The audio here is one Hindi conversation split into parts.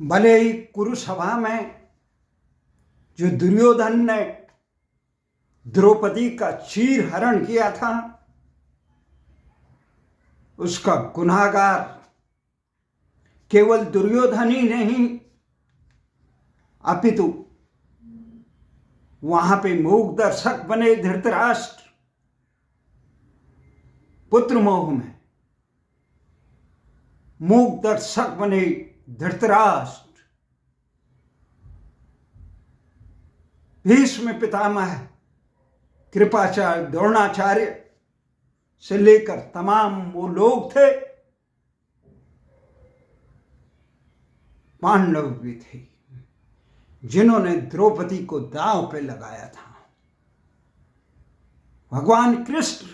भले ही कुरुसभा में जो दुर्योधन ने द्रौपदी का चीर हरण किया था, उसका गुनाहगार केवल दुर्योधन ही नहीं अपितु वहां पे मूक दर्शक बने धृतराष्ट्र पुत्र मोह में मूक दर्शक बने धृतराष्ट्र, भीष्म पितामह, कृपाचार्य, द्रोणाचार्य से लेकर तमाम वो लोग थे, पांडव भी थे, जिन्होंने द्रौपदी को दांव पे लगाया था। भगवान कृष्ण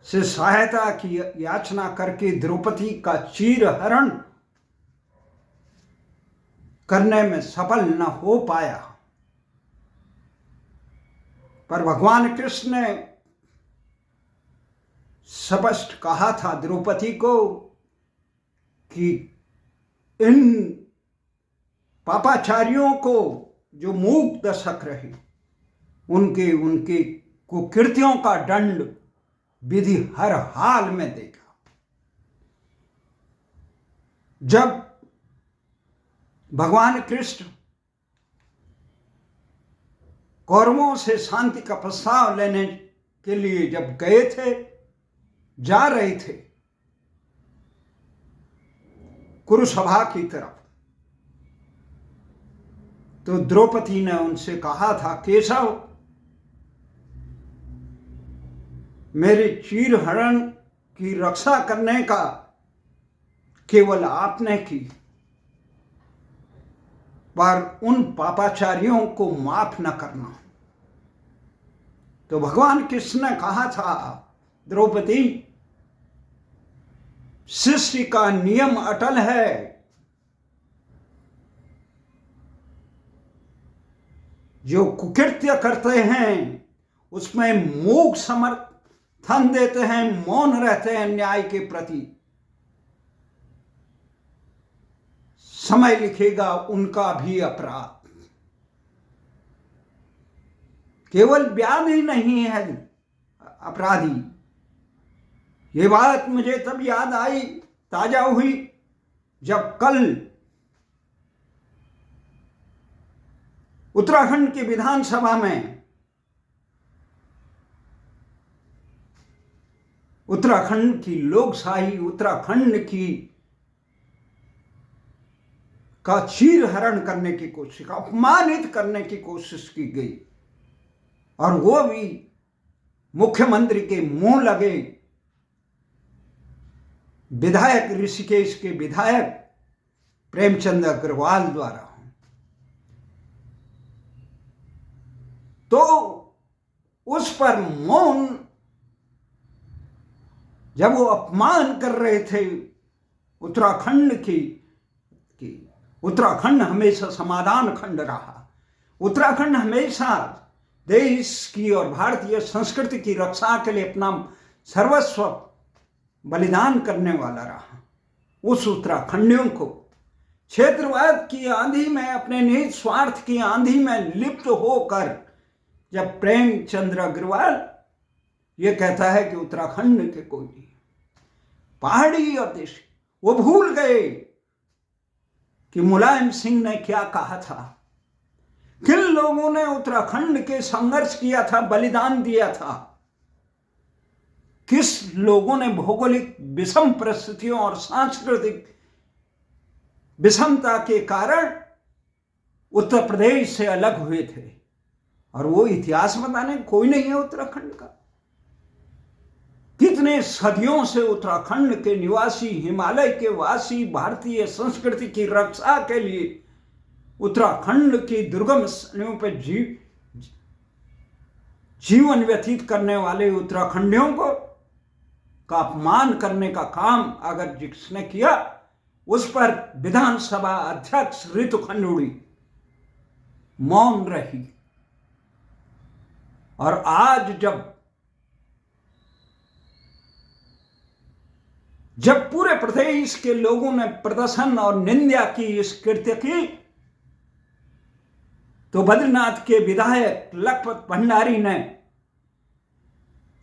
से सहायता की याचना करके द्रौपदी का चीर हरण करने में सफल न हो पाया, पर भगवान कृष्ण ने स्पष्ट कहा था द्रौपदी को कि इन पापाचारियों को जो मूक दर्शक रहे उनके कुकृत्यों का दंड विधि हर हाल में देगा। जब भगवान कृष्ण कौरवों से शांति का प्रस्ताव लेने के लिए जब गए थे, जा रहे थे कुरुसभा की तरफ, तो द्रौपदी ने उनसे कहा था, केशव, मेरे चीर हरण की रक्षा करने का केवल आपने की, पर उन पापाचारियों को माफ न करना। तो भगवान कृष्ण ने कहा था, द्रौपदी, सृष्टि का नियम अटल है, जो कुकृत्य करते हैं उसमें मूक समर्थन देते हैं, मौन रहते हैं न्याय के प्रति, समय लिखेगा उनका भी अपराध। केवल व्याध ही नहीं है अपराधी। ये बात मुझे तब याद आई, ताजा हुई, जब कल उत्तराखंड की विधानसभा में उत्तराखंड की लोकशाही, उत्तराखंड की का चीर हरण करने की कोशिश, अपमानित करने की कोशिश की गई, और वो भी मुख्यमंत्री के मुंह लगे विधायक, ऋषिकेश के विधायक प्रेमचंद अग्रवाल द्वारा। तो उस पर मौन, जब वो अपमान कर रहे थे उत्तराखंड की उत्तराखंड हमेशा समाधान खंड रहा, उत्तराखंड हमेशा देश की और भारतीय संस्कृति की रक्षा के लिए अपना सर्वस्व बलिदान करने वाला रहा। उस उत्तराखंडियों को क्षेत्रवाद की आंधी में, अपने निहित स्वार्थ की आंधी में लिप्त होकर जब प्रेमचंद्र अग्रवाल ये कहता है कि उत्तराखंड के कोई नहीं, पहाड़ी और देश, वो भूल गए कि मुलायम सिंह ने क्या कहा था, किन लोगों ने उत्तराखंड के संघर्ष किया था, बलिदान दिया था, किस लोगों ने भौगोलिक विषम परिस्थितियों और सांस्कृतिक विषमता के कारण उत्तर प्रदेश से अलग हुए थे, और वो इतिहास बताने कोई नहीं है उत्तराखंड का। कितने सदियों से उत्तराखंड के निवासी, हिमालय के वासी, भारतीय संस्कृति की रक्षा के लिए उत्तराखंड की दुर्गम स्थलों पर जीवन व्यतीत करने वाले उत्तराखंडियों को का अपमान करने का काम अगर जिसने किया, उस पर विधानसभा अध्यक्ष ऋतु खंडूड़ी मौन रही। और आज जब जब पूरे प्रदेश के लोगों ने प्रदर्शन और निंदा की इस कृत्य की, तो बद्रीनाथ के विधायक लखपत भंडारी ने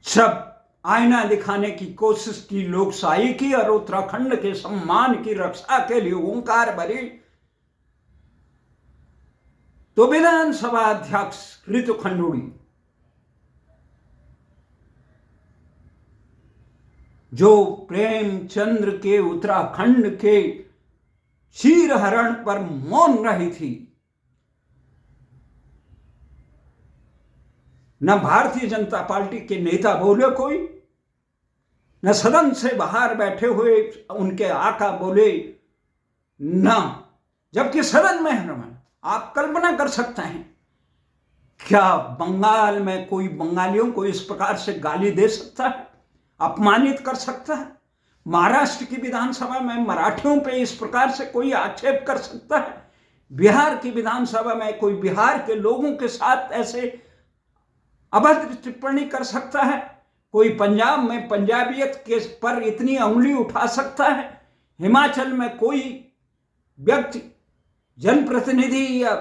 सब आईना दिखाने की कोशिश की, लोकशाही की और उत्तराखंड के सम्मान की रक्षा के लिए ओंकार भरी। तो विधानसभा अध्यक्ष ऋतु खंडूड़ी, जो प्रेमचंद्र के उत्तराखंड के चीरहरण पर मौन रही थी, न भारतीय जनता पार्टी के नेता बोले कोई, न सदन से बाहर बैठे हुए उनके आका बोले, न जबकि सदन में हरमन। आप कल्पना कर सकते हैं क्या बंगाल में कोई बंगालियों को इस प्रकार से गाली दे सकता है, अपमानित कर सकता है? महाराष्ट्र की विधानसभा में मराठियों पे इस प्रकार से कोई आक्षेप कर सकता है? बिहार की विधानसभा में कोई बिहार के लोगों के साथ ऐसे अभद्र टिप्पणी कर सकता है? कोई पंजाब में पंजाबियत के पर इतनी उंगली उठा सकता है? हिमाचल में कोई व्यक्ति, जनप्रतिनिधि या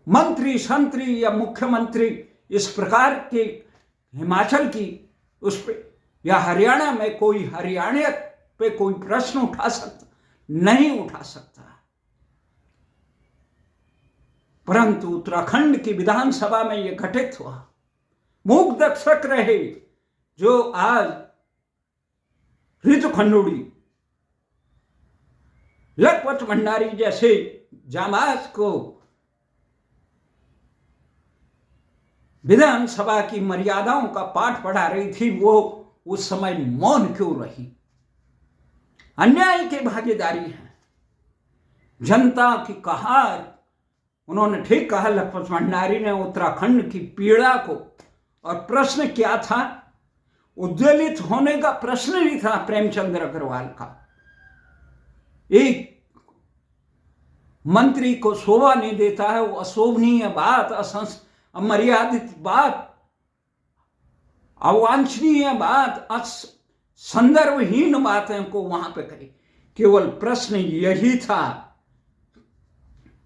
मंत्री, संतरी या मुख्यमंत्री इस प्रकार के हिमाचल की उस पे, या हरियाणा में कोई हरियाणियत पे कोई प्रश्न उठा सकता? नहीं उठा सकता। परंतु उत्तराखंड की विधानसभा में यह घटित हुआ। मूक दर्शक रहे जो आज ऋतु खंडूड़ी, लखपत भंडारी जैसे जांबाज को विधानसभा की मर्यादाओं का पाठ पढ़ा रही थी, वो उस समय मौन क्यों रही? अन्याय की भागीदारी है, जनता की कहार। उन्होंने ठीक कहा लखपत भंडारी ने, उत्तराखंड की पीड़ा को। और प्रश्न क्या था? उद्वेलित होने का प्रश्न नहीं था प्रेमचंद्र अग्रवाल का। एक मंत्री को शोभा नहीं देता है, वो अशोभनीय बात, अमर्यादित बात, अवांछनीय बात, संदर्भहीन बातें को वहां पे कही। केवल प्रश्न यही था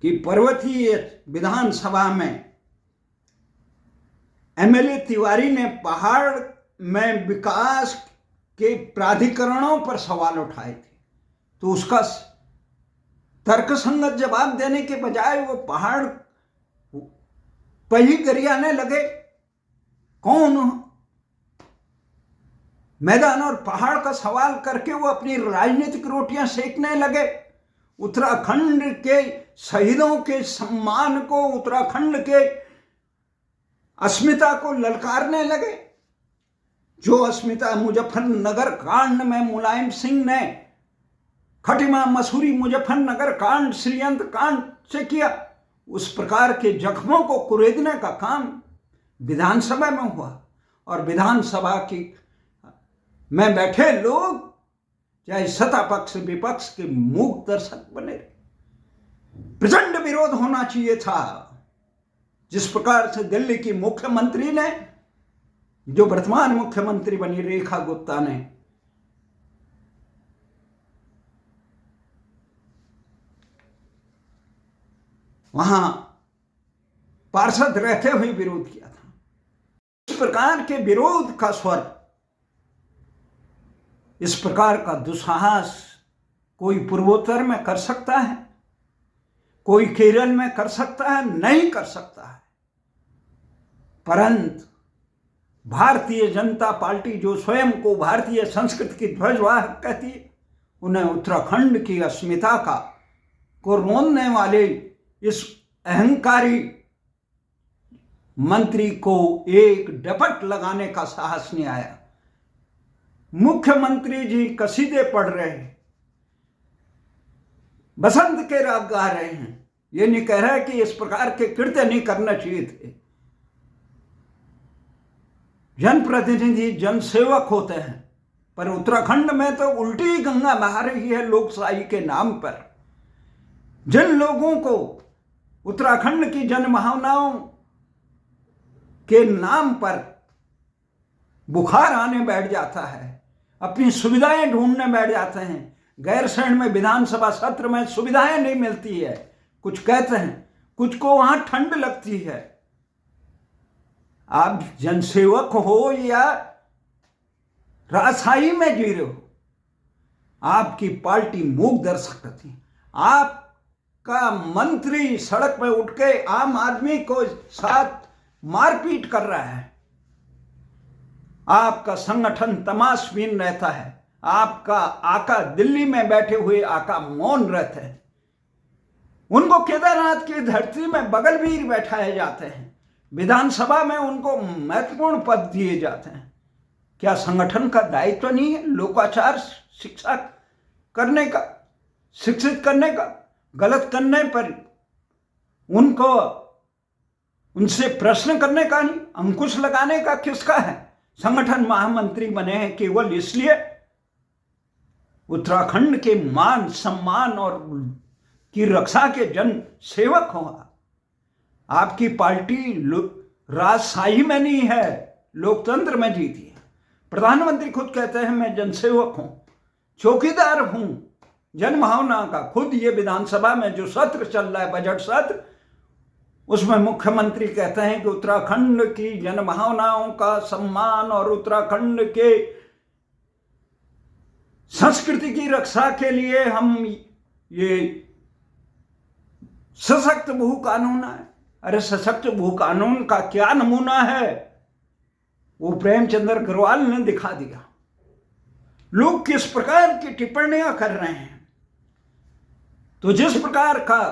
कि पर्वतीय विधानसभा में एमएलए तिवारी ने पहाड़ में विकास के प्राधिकरणों पर सवाल उठाए थे, तो उसका तर्कसंगत जवाब देने के बजाय वो पहाड़ पर ही गरियाने लगे। कौन मैदान और पहाड़ का सवाल करके वो अपनी राजनीतिक रोटियां सेकने लगे। उत्तराखंड के शहीदों के सम्मान को, उत्तराखंड के अस्मिता को ललकारने लगे। जो अस्मिता मुजफ्फरनगर कांड में मुलायम सिंह ने खटिमा मसूरी मुजफ्फरनगर कांड, श्रीअंत कांड से किया, उस प्रकार के जख्मों को कुरेदने का काम विधानसभा में हुआ। और विधानसभा की में बैठे लोग, चाहे सत्ता पक्ष विपक्ष के, मूक दर्शक बने रहे। प्रचंड विरोध होना चाहिए था। जिस प्रकार से दिल्ली की मुख्यमंत्री ने, जो वर्तमान मुख्यमंत्री बनी रेखा गुप्ता ने, वहां पार्षद रहते हुए विरोध किया था। इस प्रकार के विरोध का स्वर, इस प्रकार का दुस्साहस कोई पूर्वोत्तर में कर सकता है? कोई केरल में कर सकता है? नहीं कर सकता है। परंतु भारतीय जनता पार्टी, जो स्वयं को भारतीय संस्कृति की ध्वजवाहक कहती है, उन्हें उत्तराखंड की अस्मिता का को रोनने वाले इस अहंकारी मंत्री को एक डपट लगाने का साहस नहीं आया। मुख्यमंत्री जी कसीदे पढ़ रहे हैं, बसंत के राग गा रहे हैं, ये नहीं कह रहा है कि इस प्रकार के कृत्य नहीं करना चाहिए थे। जनप्रतिनिधि जनसेवक होते हैं, पर उत्तराखंड में तो उल्टी गंगा बहा रही है लोकशाही के नाम पर। जिन लोगों को उत्तराखंड की जनभावनाओं के नाम पर बुखार आने बैठ जाता है, अपनी सुविधाएं ढूंढने बैठ जाते हैं। गैरसैंण में विधानसभा सत्र में सुविधाएं नहीं मिलती है, कुछ कहते हैं, कुछ को वहां ठंड लगती है। आप जनसेवक हो या राजशाही में जी रहे हो, आपकी पार्टी मूक दर्शक रहती है। आपका मंत्री सड़क पे उठ के आम आदमी को साथ मारपीट कर रहा है। आपका संगठन तमाशबीन रहता है। आपका आका दिल्ली में बैठे हुए आका मौन रहते हैं। उनको केदारनाथ की धरती में बगलवीर बैठाए जाते हैं। विधानसभा में उनको महत्वपूर्ण पद दिए जाते हैं। क्या संगठन का दायित्व नहीं है लोकाचार शिक्षा करने का, शिक्षित करने का? गलत करने पर उनसे प्रश्न करने का नहीं, अंकुश लगाने का किसका है? संगठन महामंत्री बने हैं केवल इसलिए उत्तराखंड के मान सम्मान और की रक्षा के जन सेवक हो। आपकी पार्टी राजशाही में नहीं है, लोकतंत्र में जीती है। प्रधानमंत्री खुद कहते हैं मैं जनसेवक हूं, चौकीदार हूं जनभावना का। खुद ये विधानसभा में जो सत्र चल रहा है, बजट सत्र, उसमें मुख्यमंत्री कहते हैं कि उत्तराखंड की जनभावनाओं का सम्मान और उत्तराखंड के संस्कृति की रक्षा के लिए हम ये सशक्त भू कानून है। अरे सशक्त भू कानून का क्या नमूना है? वो प्रेमचंद्र अग्रवाल ने दिखा दिया। लोग किस प्रकार की टिप्पणियां कर रहे हैं। तो जिस प्रकार का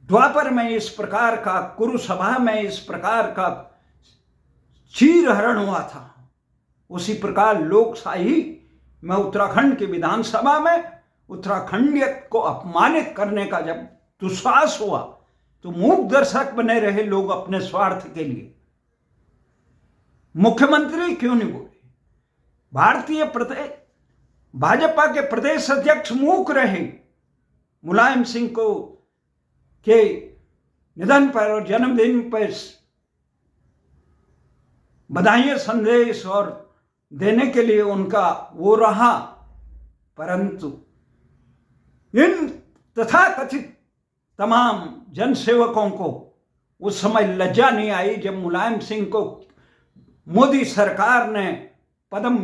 द्वापर में इस प्रकार का, कुरुसभा में इस प्रकार का चीरहरण हुआ था, उसी प्रकार लोकशाही में उत्तराखंड की विधानसभा में उत्तराखंडियत को अपमानित करने का जब दुस्साहस हुआ तो मूक दर्शक बने रहे लोग अपने स्वार्थ के लिए। मुख्यमंत्री क्यों नहीं बोले? भाजपा के प्रदेश अध्यक्ष मूक रहे। मुलायम सिंह को के निधन पर और जन्मदिन पर बधाई संदेश और देने के लिए उनका वो रहा, परंतु इन तथाकथित तमाम जनसेवकों को उस समय लज्जा नहीं आई जब मुलायम सिंह को मोदी सरकार ने पद्म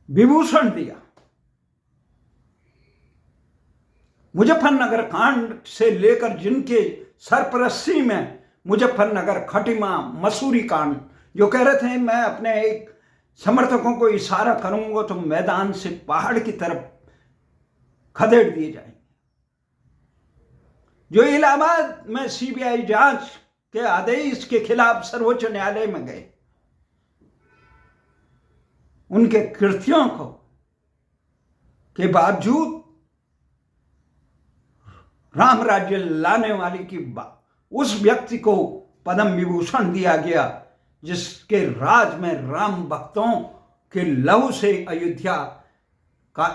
विभूषण दिया। मुजफ्फरनगर कांड से लेकर जिनके सरपरस्ती में मुजफ्फरनगर, खटिमा, मसूरी कांड, जो कह रहे थे मैं अपने एक समर्थकों को इशारा करूंगा तो मैदान से पहाड़ की तरफ खदेड़ दिए जाएंगे। जो इलाहाबाद में सीबीआई जांच के आदेश के खिलाफ सर्वोच्च न्यायालय में गए, उनके कृत्यों को के बावजूद राम राज्य लाने वाली की उस व्यक्ति को पद्म विभूषण दिया गया जिसके राज में राम भक्तों के लहू से अयोध्या का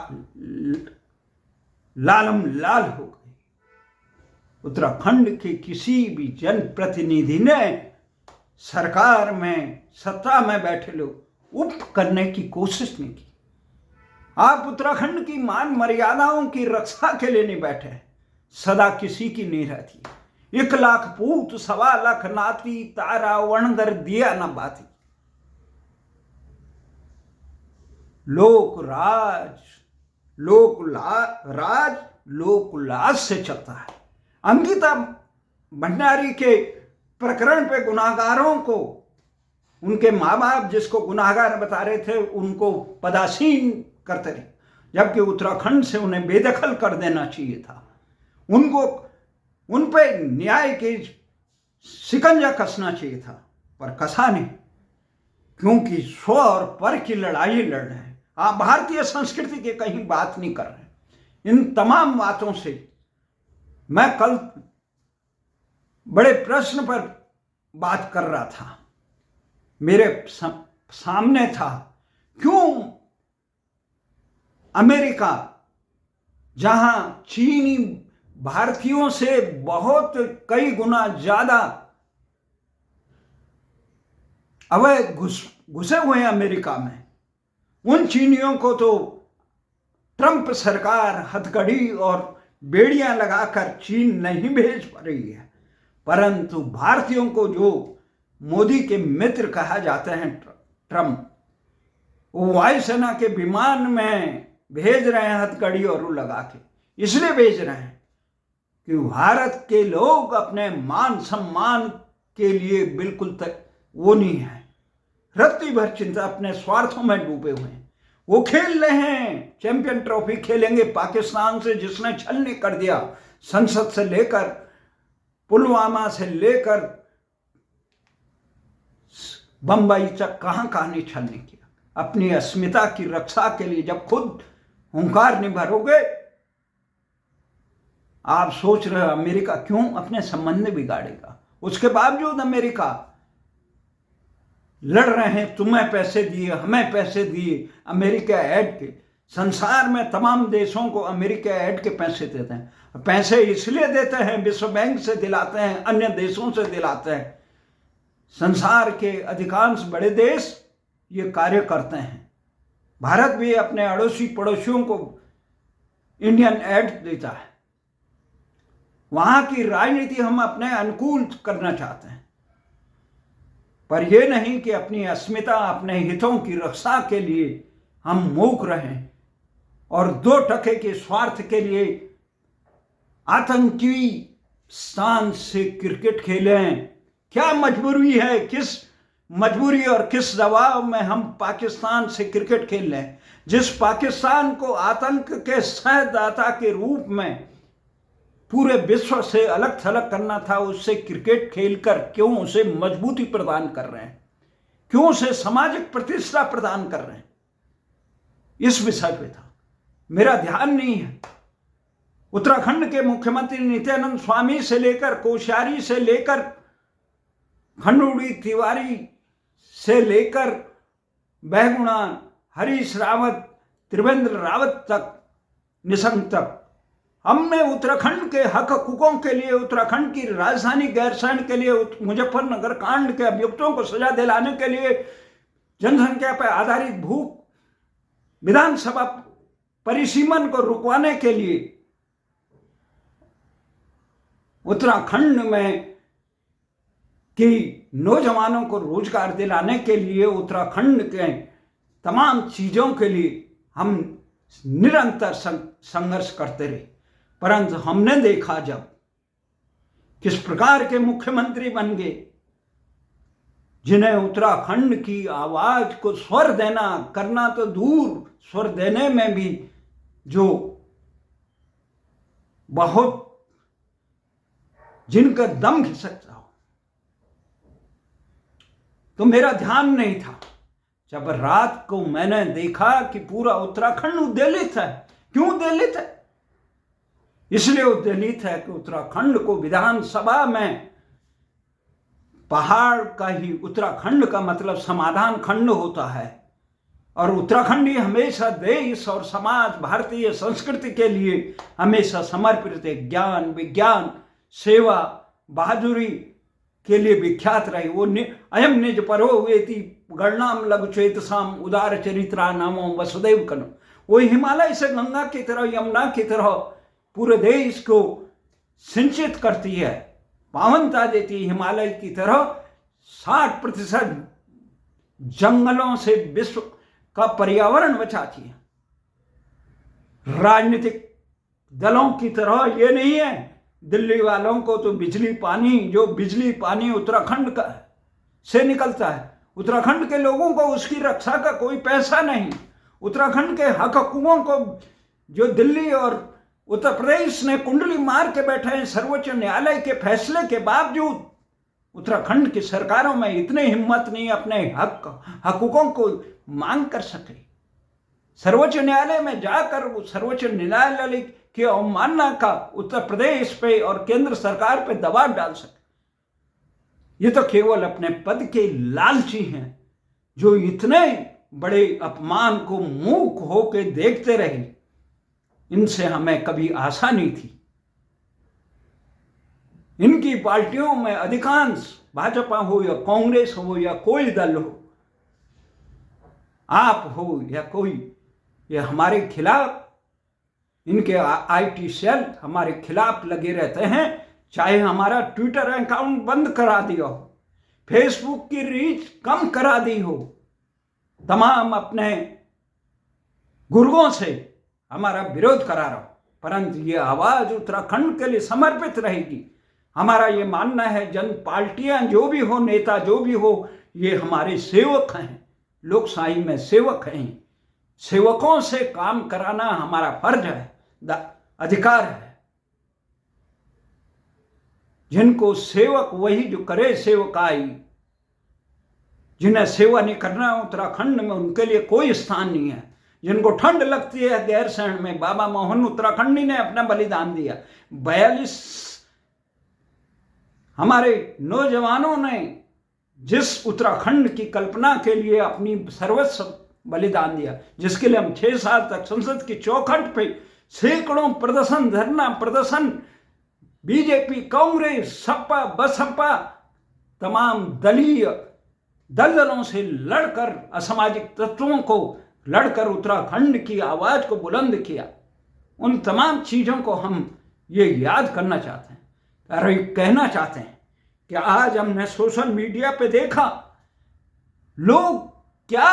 लालम लाल हो गई। उत्तराखंड के किसी भी जनप्रतिनिधि ने सरकार में, सत्ता में बैठे लोग उप करने की कोशिश नहीं की। आप उत्तराखंड की मान मर्यादाओं की रक्षा के लिए नहीं बैठे, सदा किसी की नहीं रहती। 1 लाख पूत 1.25 लाख नाती, तारा वणदर दिया न बाती। लोकलाज से चलता है। अंकिता भंडारी के प्रकरण पे गुनाहगारों को, उनके माँ बाप जिसको गुनाहगार बता रहे थे उनको पदासीन करते रहे, जबकि उत्तराखंड से उन्हें बेदखल कर देना चाहिए था। उनको उन पे न्याय की शिकंजा कसना चाहिए था, पर कसा नहीं, क्योंकि स्व और पर की लड़ाई लड़ रहे हैं। आप भारतीय संस्कृति की कहीं बात नहीं कर रहे। इन तमाम बातों से मैं कल बड़े प्रश्न पर बात कर रहा था, मेरे सामने था, क्यों अमेरिका, जहां चीनी भारतीयों से बहुत कई गुना ज्यादा अवैध घुसे हुए हैं अमेरिका में, उन चीनियों को तो ट्रंप सरकार हथकड़ी और बेड़ियां लगाकर चीन नहीं भेज पा रही है, परंतु भारतीयों को जो मोदी के मित्र कहा जाते हैं ट्रंप, वो वायुसेना के विमान में भेज रहे हैं हथकड़ी और वो लगा के। इसलिए भेज रहे हैं कि भारत के लोग अपने मान सम्मान के लिए बिल्कुल वो नहीं है, रत्ती भर चिंता, अपने स्वार्थों में डूबे हुए हैं। वो खेल रहे हैं, चैंपियन ट्रॉफी खेलेंगे पाकिस्तान से, जिसने छलनी कर दिया, संसद से लेकर पुलवामा से लेकर बंबई तक, कहां कहां नहीं छलनी किया। अपनी अस्मिता की रक्षा के लिए जब खुद हुंकार नहीं भरोगे, आप सोच रहे हो अमेरिका क्यों अपने संबंध बिगाड़ेगा? उसके बावजूद अमेरिका लड़ रहे हैं, तुम्हें पैसे दिए, हमें पैसे दिए, अमेरिका एड के। संसार में तमाम देशों को अमेरिका एड के पैसे देते हैं। पैसे इसलिए देते हैं, विश्व बैंक से दिलाते हैं, अन्य देशों से दिलाते हैं। संसार के अधिकांश बड़े देश ये कार्य करते हैं। भारत भी अपने अड़ोसी पड़ोसियों को इंडियन एड देता है। वहां की राजनीति हम अपने अनुकूल करना चाहते हैं, पर यह नहीं कि अपनी अस्मिता, अपने हितों की रक्षा के लिए हम मूक रहें और 2 टके के स्वार्थ के लिए आतंकी स्थान से क्रिकेट खेलें। क्या मजबूरी है, किस मजबूरी और किस दबाव में हम पाकिस्तान से क्रिकेट खेल रहे हैं? जिस पाकिस्तान को आतंक के सहदाता के रूप में पूरे विश्व से अलग थलग करना था, उससे क्रिकेट खेलकर क्यों उसे मजबूती प्रदान कर रहे हैं? क्यों उसे सामाजिक प्रतिष्ठा प्रदान कर रहे हैं? इस विषय पे था, मेरा ध्यान नहीं है। उत्तराखंड के मुख्यमंत्री नित्यानंद स्वामी से लेकर, कोश्यारी से लेकर, खंडूड़ी तिवारी से लेकर, बहुगुणा, हरीश रावत, त्रिवेंद्र रावत तक, निशंक तक, हमने उत्तराखंड के हक हकूकों के लिए, उत्तराखंड की राजधानी गैरसैंण के लिए, मुजफ्फरनगर कांड के अभियुक्तों को सजा दिलाने के लिए, जनसंख्या पर आधारित भू विधानसभा परिसीमन को रुकवाने के लिए, उत्तराखंड में कि नौजवानों को रोजगार दिलाने के लिए, उत्तराखंड के तमाम चीजों के लिए हम निरंतर संघर्ष करते रहे। परंतु हमने देखा जब किस प्रकार के मुख्यमंत्री बन गए, जिन्हें उत्तराखंड की आवाज को स्वर देना, करना तो दूर, स्वर देने में भी जो बहुत जिनका दम खिसकता हो, तो मेरा ध्यान नहीं था। जब रात को मैंने देखा कि पूरा उत्तराखंड उद्वेलित है। क्यों उद्वेलित है? इसलिए उद्वेलित है कि उत्तराखंड को विधानसभा में, पहाड़ का ही उत्तराखंड का मतलब समाधान खंड होता है, और उत्तराखंडी हमेशा देश और समाज, भारतीय संस्कृति के लिए हमेशा समर्पित है। ज्ञान, विज्ञान, सेवा, बहादुरी के लिए विख्यात रहे। वो अयम निज परो वेति गणनाम लघुचेतसाम उदार चरित्रा नामो वसुदेव कनो। वो हिमालय से गंगा की तरह, यमुना की तरह पूरे देश को सिंचित करती है, पावनता देती है। हिमालय की तरह 60% जंगलों से विश्व का पर्यावरण बचाती है। राजनीतिक दलों की तरह ये नहीं है, दिल्ली वालों को तो बिजली पानी, जो बिजली पानी उत्तराखंड का से निकलता है, उत्तराखंड के लोगों को उसकी रक्षा का कोई पैसा नहीं। उत्तराखंड के हक हकूकों को जो दिल्ली और उत्तर प्रदेश ने कुंडली मार के बैठे हैं, सर्वोच्च न्यायालय के फैसले के बावजूद उत्तराखंड की सरकारों में इतनी हिम्मत नहीं अपने हकूकों को मांग कर सके। सर्वोच्च न्यायालय में जाकर वो सर्वोच्च न्यायालय की अवमानना का उत्तर प्रदेश पे और केंद्र सरकार पे दबाव डाल सके। ये तो केवल अपने पद के लालची हैं, जो इतने बड़े अपमान को मूक होके देखते रहे। इनसे हमें कभी आशा नहीं थी। इनकी पार्टियों में अधिकांश, भाजपा हो या कांग्रेस हो या कोई दल हो, आप हो या कोई, ये हमारे खिलाफ, इनके आईटी सेल हमारे खिलाफ लगे रहते हैं। चाहे हमारा ट्विटर अकाउंट बंद करा दिया हो, फेसबुक की रीच कम करा दी हो, तमाम अपने गुर्गों से हमारा विरोध करा रहा हो, परंतु ये आवाज उत्तराखंड के लिए समर्पित रहेगी। हमारा ये मानना है, जन पार्टियां जो भी हो, नेता जो भी हो, ये हमारे सेवक हैं, लोकशाही में सेवक हैं। सेवकों से काम कराना हमारा फर्ज है, अधिकार है। जिनको सेवक वही जो करे सेवकाई, जिन्हें सेवा नहीं करना उत्तराखंड में, उनके लिए कोई स्थान नहीं है। जिनको ठंड लगती है गैरसैंण में, बाबा मोहन उत्तराखंडी ने अपना बलिदान दिया। 42 हमारे नौजवानों ने जिस उत्तराखंड की कल्पना के लिए अपनी सर्वस्व बलिदान दिया, जिसके लिए हम 6 साल तक संसद की चौखट पे सैकड़ों प्रदर्शन, धरना प्रदर्शन, बीजेपी, कांग्रेस, सपा, बसपा, तमाम दलीय दलदलों से लड़कर, असामाजिक तत्वों को लड़कर उत्तराखंड की आवाज को बुलंद किया। उन तमाम चीजों को हम ये याद करना चाहते हैं और कहना चाहते हैं कि आज हमने सोशल मीडिया पे देखा, लोग क्या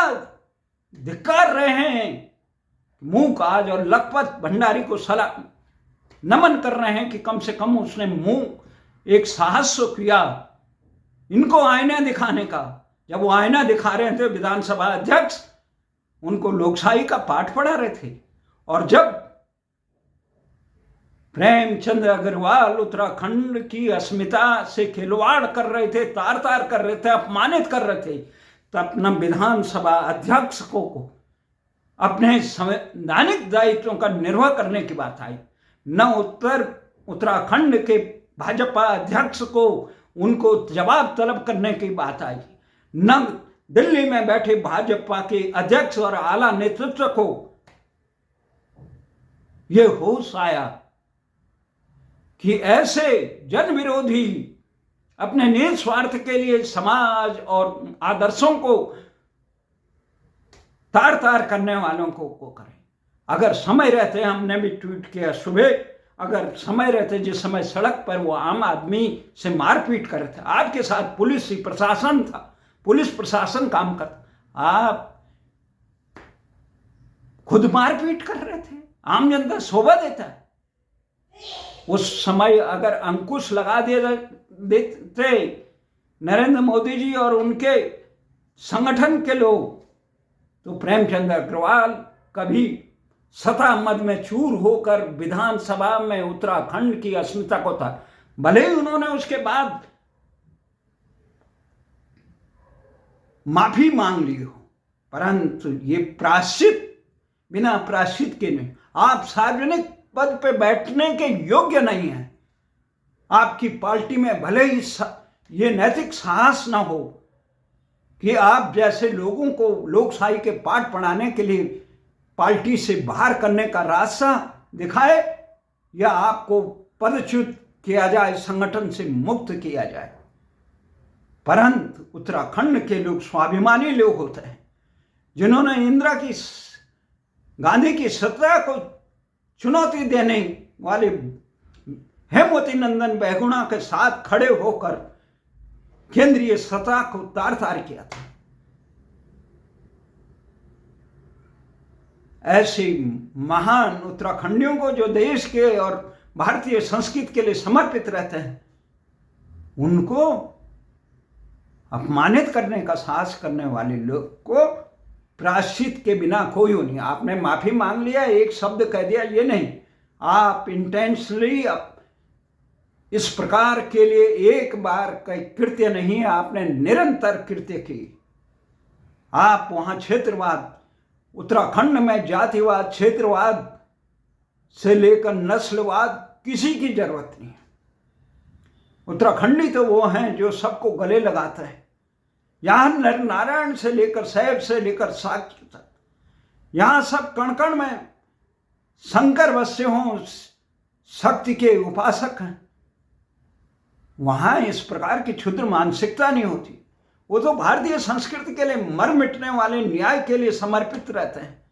धिक्कार रहे हैं, मूक आज और लखपत भंडारी को सलाम नमन कर रहे हैं कि कम से कम उसने मुंह एक साहस किया इनको आईना दिखाने का। जब वो आईना दिखा रहे थे, विधानसभा अध्यक्ष उनको लोकशाही का पाठ पढ़ा रहे थे। और जब प्रेमचंद अग्रवाल उत्तराखंड की अस्मिता से खिलवाड़ कर रहे थे, तार तार कर रहे थे, अपमानित कर रहे थे, तब न विधानसभा अध्यक्ष को अपने संवैधानिक दायित्वों का निर्वाह करने की बात आई, न उत्तराखंड के भाजपा अध्यक्ष को उनको जवाब तलब करने की बात आई, न दिल्ली में बैठे भाजपा के अध्यक्ष और आला नेतृत्व को यह होश आया कि ऐसे जन विरोधी अपने निज स्वार्थ के लिए समाज और आदर्शों को तार तार करने वालों को करें। अगर समय रहते, हमने भी ट्वीट किया सुबह, अगर समय रहते जिस समय सड़क पर वो आम आदमी से मारपीट कर रहे थे, आपके साथ पुलिस ही प्रशासन था, पुलिस प्रशासन काम करता, आप खुद मारपीट कर रहे थे, आम जनता शोभा देता है। उस समय अगर अंकुश लगा देते नरेंद्र मोदी जी और उनके संगठन के लोग, तो प्रेमचंद अग्रवाल कभी सत्ता मद में चूर होकर विधानसभा में उत्तराखंड की अस्मिता को था। भले ही उन्होंने उसके बाद माफी मांग ली हो, परंतु ये प्रायश्चित बिना प्रायश्चित के नहीं। आप सार्वजनिक पद पे बैठने के योग्य नहीं हैं। आपकी पार्टी में भले ही ये नैतिक साहस ना हो कि आप जैसे लोगों को लोकशाही के पाठ पढ़ाने के लिए पार्टी से बाहर करने का रास्ता दिखाए, या आपको पदच्युत किया जाए, संगठन से मुक्त किया जाए। परंतु उत्तराखंड के लोग स्वाभिमानी लोग होते हैं, जिन्होंने इंदिरा की, गांधी की सत्ता को चुनौती देने वाले हेमवती नंदन बहुगुणा के साथ खड़े होकर केंद्रीय सत्ता को तार तार किया था। ऐसे महान उत्तराखंडियों को जो देश के और भारतीय संस्कृति के लिए समर्पित रहते हैं, उनको अपमानित करने का साहस करने वाले लोग को प्रायश्चित के बिना कोई हो नहीं। आपने माफी मांग लिया, एक शब्द कह दिया, ये नहीं, आप इंटेंशनली इस प्रकार के लिए एक बार का कृत्य नहीं, आपने निरंतर कृत्य की। आप वहां क्षेत्रवाद, उत्तराखंड में जातिवाद, क्षेत्रवाद से लेकर नस्लवाद किसी की जरूरत नहीं है। उत्तराखंडी तो वो हैं जो सबको गले लगाता है। यहां नर नारायण से लेकर सैब से लेकर साक्य तक, यहां सब कण कण में शंकर बसे हों, शक्ति के उपासक हैं। वहां इस प्रकार की क्षुद्र मानसिकता नहीं होती। वो तो भारतीय संस्कृति के लिए मर मिटने वाले न्याय के लिए समर्पित रहते हैं।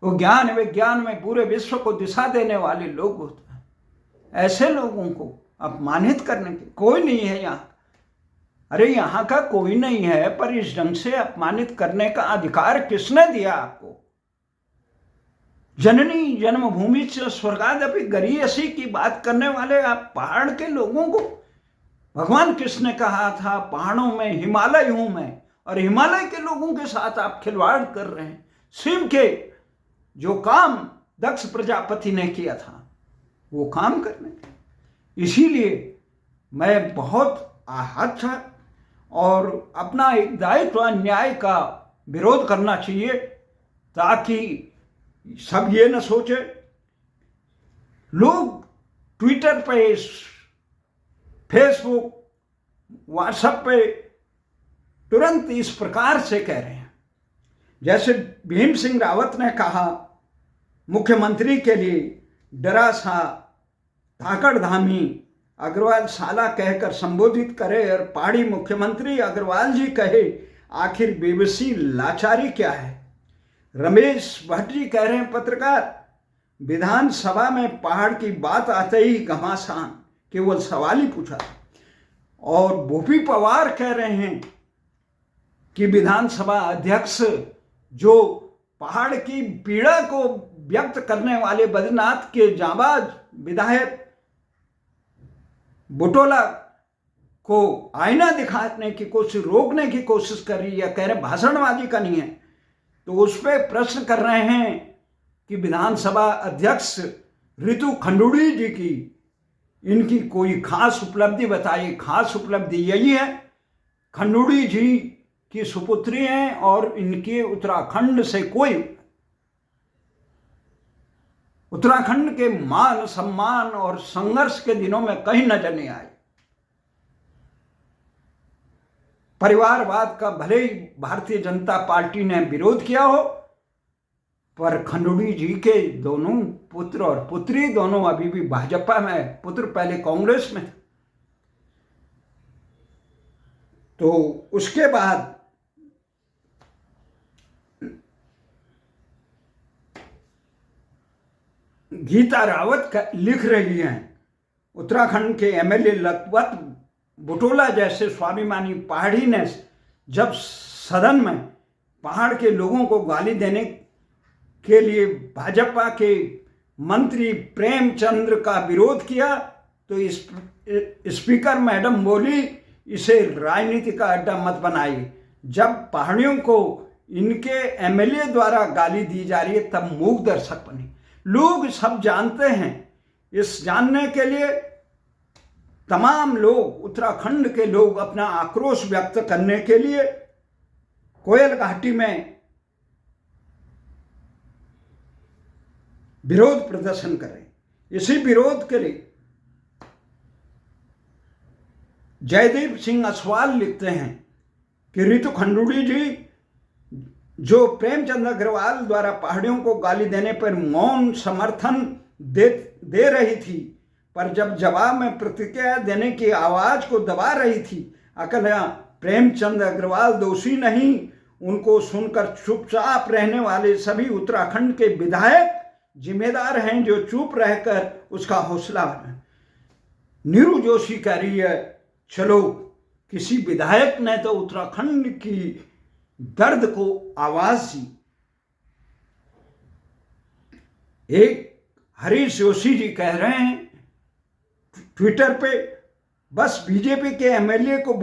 वो ज्ञान विज्ञान में पूरे विश्व को दिशा देने वाले लोग होते हैं। ऐसे लोगों को अपमानित करने के कोई नहीं है यहाँ। अरे यहाँ का कोई नहीं है, पर इस ढंग से अपमानित करने का अधिकार किसने दिया आपको? जननी जन्मभूमि से स्वर्गादपि गरीयसी की बात करने वाले आप पहाड़ के लोगों को भगवान किसने कहा था पहाड़ों में हिमालय हूं मैं, और हिमालय के लोगों के साथ आप खिलवाड़ कर रहे हैं। शिव के जो काम दक्ष प्रजापति ने किया था वो काम करने। इसीलिए मैं बहुत आहत था और अपना एक दायित्व अन्याय का विरोध करना चाहिए, ताकि सब ये न सोचे। लोग ट्विटर पे, फेसबुक, व्हाट्सएप पे तुरंत इस प्रकार से कह रहे हैं, जैसे भीम सिंह रावत ने कहा मुख्यमंत्री के लिए डरा सा धाकड़धामी अग्रवाल साला कहकर संबोधित करे, और पहाड़ी मुख्यमंत्री अग्रवाल जी कहे आखिर बेबसी लाचारी क्या है। रमेश भट्ट जी कह रहे हैं पत्रकार, विधानसभा में पहाड़ की बात आते ही घमासान, केवल सवाल ही पूछा। और भूपी पवार कह रहे हैं कि विधानसभा अध्यक्ष जो पहाड़ की पीड़ा को व्यक्त करने वाले बद्रीनाथ के जांबाज विधायक बुटोला को आईना दिखाने की कोशिश, रोकने की कोशिश कर रही है, कह रहे भाषणबाजी का नहीं है। तो उस पर प्रश्न कर रहे हैं कि विधानसभा अध्यक्ष रितु खंडूड़ी जी की इनकी कोई खास उपलब्धि बताइए। खास उपलब्धि यही है, खंडूड़ी जी की सुपुत्री हैं और इनके उत्तराखंड से कोई, उत्तराखंड के मान सम्मान और संघर्ष के दिनों में कहीं नजर नहीं आई। परिवारवाद का भले ही भारतीय जनता पार्टी ने विरोध किया हो, पर खंडूड़ी जी के दोनों पुत्र और पुत्री दोनों अभी भी भाजपा में, पुत्र पहले कांग्रेस में। तो उसके बाद गीता रावत लिख रही हैं, उत्तराखंड के एमएलए लखपत बुटोला जैसे स्वाभिमानी पहाड़ी ने जब सदन में पहाड़ के लोगों को गाली देने के लिए भाजपा के मंत्री प्रेमचंद्र का विरोध किया, तो स्पीकर मैडम बोली इसे राजनीति का अड्डा मत बनाइए। जब पहाड़ियों को इनके एमएलए द्वारा गाली दी जा रही है तब मूक दर्शक बने। लोग सब जानते हैं। इस जानने के लिए तमाम लोग, उत्तराखंड के लोग अपना आक्रोश व्यक्त करने के लिए कोयल घाटी में विरोध प्रदर्शन कर रहे हैं। इसी विरोध के लिए जयदीप सिंह असवाल लिखते हैं कि रितु खंडूड़ी जी जो प्रेमचंद अग्रवाल द्वारा पहाड़ियों को गाली देने पर मौन समर्थन दे रही थी, पर जब जवाब में प्रतिक्रिया देने की आवाज को दबा रही थी, अकेला प्रेमचंद अग्रवाल दोषी नहीं, उनको सुनकर चुपचाप रहने वाले सभी उत्तराखंड के विधायक जिम्मेदार हैं जो चुप रहकर उसका हौसला बने। नीरू जोशी कह रही है चलो, किसी विधायक ने तो उत्तराखंड की दर्द को आवाज दी। एक हरीश जोशी जी कह रहे हैं ट्विटर पे, बस बीजेपी के एमएलए को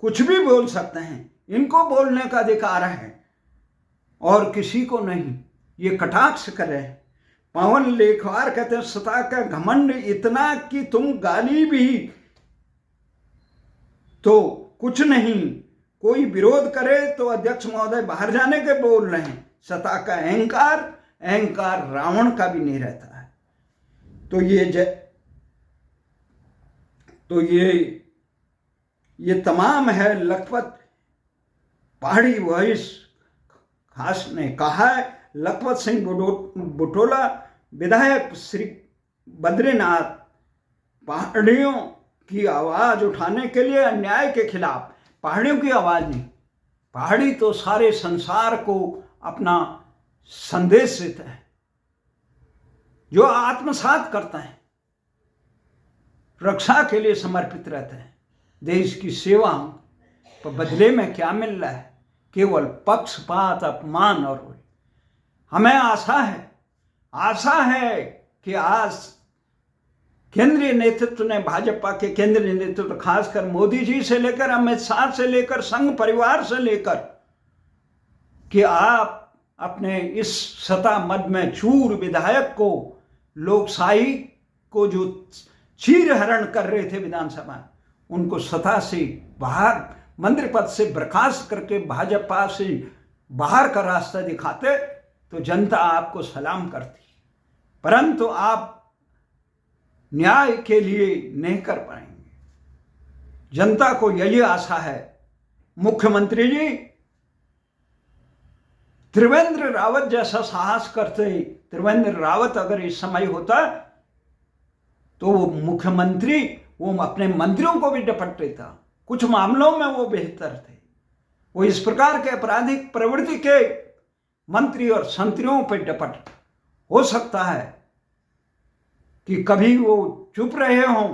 कुछ भी बोल सकते हैं, इनको बोलने का अधिकार है और किसी को नहीं, ये कटाक्ष कर रहे हैं। पवन लेखवार कहते हैं सत्ता का घमंड इतना कि तुम गाली भी तो कुछ नहीं, कोई विरोध करे तो अध्यक्ष महोदय बाहर जाने के बोल रहे हैं। सत्ता का अहंकार रावण का भी नहीं रहता है। तो ये तमाम है लखपत पहाड़ी वॉइस खास ने कहा है। लखपत सिंह बुटोला विधायक श्री बद्रीनाथ पहाड़ियों की आवाज उठाने के लिए अन्याय के खिलाफ पहाड़ियों की आवाज़ नहीं, पहाड़ी तो सारे संसार को अपना संदेश देते हैं, जो आत्मसात करते हैं, रक्षा के लिए समर्पित रहते हैं, देश की सेवा, तो बदले में क्या मिल रहा है? केवल पक्षपात, अपमान और हमें आशा है कि आज केंद्रीय नेतृत्व ने, भाजपा के केंद्रीय नेतृत्व, खासकर मोदी जी से लेकर अमित शाह से लेकर संघ परिवार से लेकर, कि आप अपने इस सत्ता मद में चूर विधायक को, लोकशाही को जो चीर हरण कर रहे थे विधानसभा, उनको सत्ता से बाहर, मंत्री पद से बर्खास्त करके भाजपा से बाहर का रास्ता दिखाते तो जनता आपको सलाम करती, परंतु आप न्याय के लिए नहीं कर पाएंगे। जनता को यही आशा है, मुख्यमंत्री जी त्रिवेंद्र रावत जैसा साहस करते। त्रिवेंद्र रावत अगर इस समय होता तो वो मुख्यमंत्री, वो अपने मंत्रियों को भी डपट देता, कुछ मामलों में वो बेहतर थे। वो इस प्रकार के आपराधिक प्रवृत्ति के मंत्री और संतरियों पर डपट, हो सकता है कि कभी वो चुप रहे हों,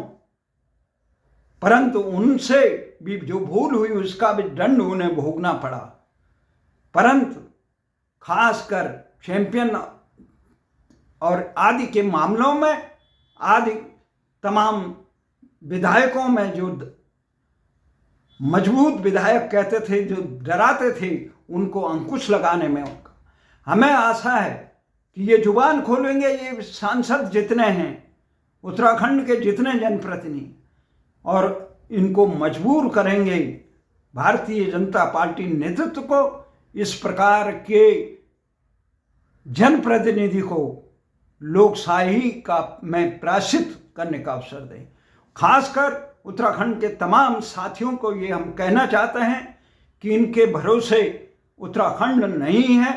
परंतु उनसे भी जो भूल हुई उसका भी दंड उन्हें भोगना पड़ा। परंतु खासकर चैंपियन और आदि के मामलों में, आदि तमाम विधायकों में जो मजबूत विधायक कहते थे, जो डराते थे, उनको अंकुश लगाने में उनका, हमें आशा है कि ये जुबान खोलेंगे, ये सांसद जितने हैं, उत्तराखंड के जितने जनप्रतिनिधि, और इनको मजबूर करेंगे भारतीय जनता पार्टी नेतृत्व को इस प्रकार के जनप्रतिनिधि को लोकशाही का में प्रायश्चित करने का अवसर दें। खासकर उत्तराखंड के तमाम साथियों को ये हम कहना चाहते हैं कि इनके भरोसे उत्तराखंड नहीं है।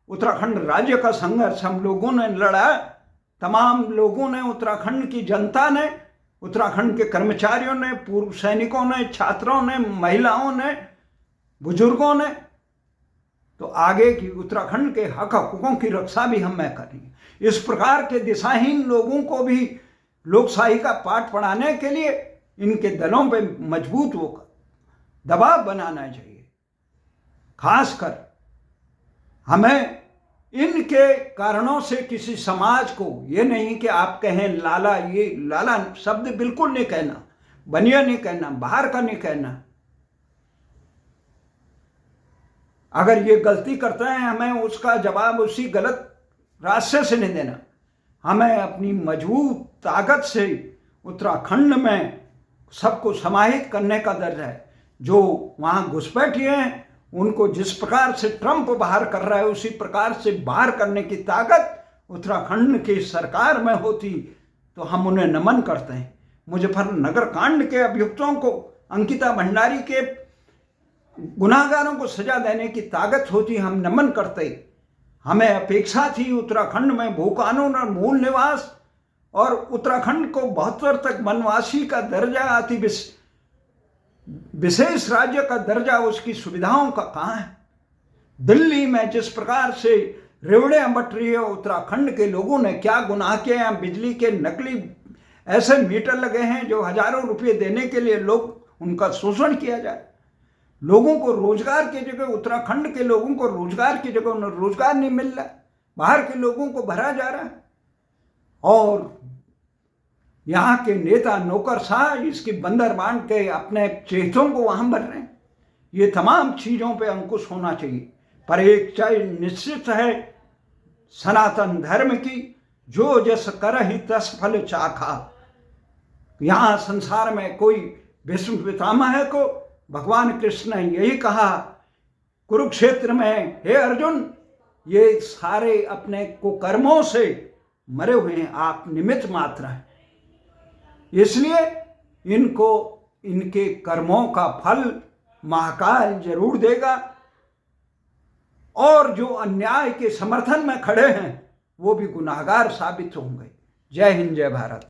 उत्तराखंड राज्य का संघर्ष हम लोगों ने लड़ा, तमाम लोगों ने, उत्तराखंड की जनता ने, उत्तराखंड के कर्मचारियों ने, पूर्व सैनिकों ने, छात्रों ने, महिलाओं ने, बुजुर्गों ने, तो आगे की उत्तराखंड के हक हकूकों की रक्षा भी हमें करेंगे। इस प्रकार के दिशाहीन लोगों को भी लोकशाही का पाठ पढ़ाने के लिए इनके दलों पे मजबूत होकर दबाव बनाना चाहिए। खासकर हमें इनके कारणों से किसी समाज को ये नहीं कि आप कहें लाला, ये लाला शब्द बिल्कुल नहीं कहना, बनिया नहीं कहना, बाहर का नहीं कहना। अगर ये गलती करते हैं, हमें उसका जवाब उसी गलत रास्ते से नहीं देना। हमें अपनी मजबूत ताकत से उत्तराखंड में सबको समाहित करने का दर्जा है। जो वहाँ घुसपैठिए हैं, उनको जिस प्रकार से ट्रंप बाहर कर रहा है, उसी प्रकार से बाहर करने की ताकत उत्तराखंड की सरकार में होती तो हम उन्हें नमन करते हैं। मुजफ्फरनगर कांड के अभियुक्तों को, अंकिता भंडारी के गुनाहगारों को सजा देने की ताकत होती, हम नमन करते। हमें अपेक्षा थी उत्तराखंड में भू कानून और मूल निवास, और उत्तराखंड को 72 तक वनवासी का दर्जा, अति विशेष राज्य का दर्जा, उसकी सुविधाओं का कहाँ है? दिल्ली में जिस प्रकार से रेवड़ियां बट रही है, उत्तराखंड के लोगों ने क्या गुनाह किए हैं? बिजली के नकली ऐसे मीटर लगे हैं जो हजारों रुपये देने के लिए लोग उनका शोषण किया जाए। लोगों को रोजगार की जगह, उत्तराखंड के लोगों को रोजगार की जगह उन्हें रोजगार नहीं मिल रहा, बाहर के लोगों को भरा जा रहा है, और यहाँ के नेता नौकरशाह इसकी बंदर बांध के अपने चेतों को वहां भर रहे हैं। ये तमाम चीजों पे अंकुश होना चाहिए। पर एक चीज निश्चित है सनातन धर्म की, जो जस करहि तस फल चाखा। यहाँ संसार में कोई भीष्म पितामह को भगवान कृष्ण ने यही कहा कुरुक्षेत्र में, हे अर्जुन, ये सारे अपने को कर्मों से मरे हुए हैं, आप निमित्त मात्र हैं। इसलिए इनको इनके कर्मों का फल महाकाल जरूर देगा, और जो अन्याय के समर्थन में खड़े हैं वो भी गुनाहगार साबित होंगे। जय हिंद, जय भारत।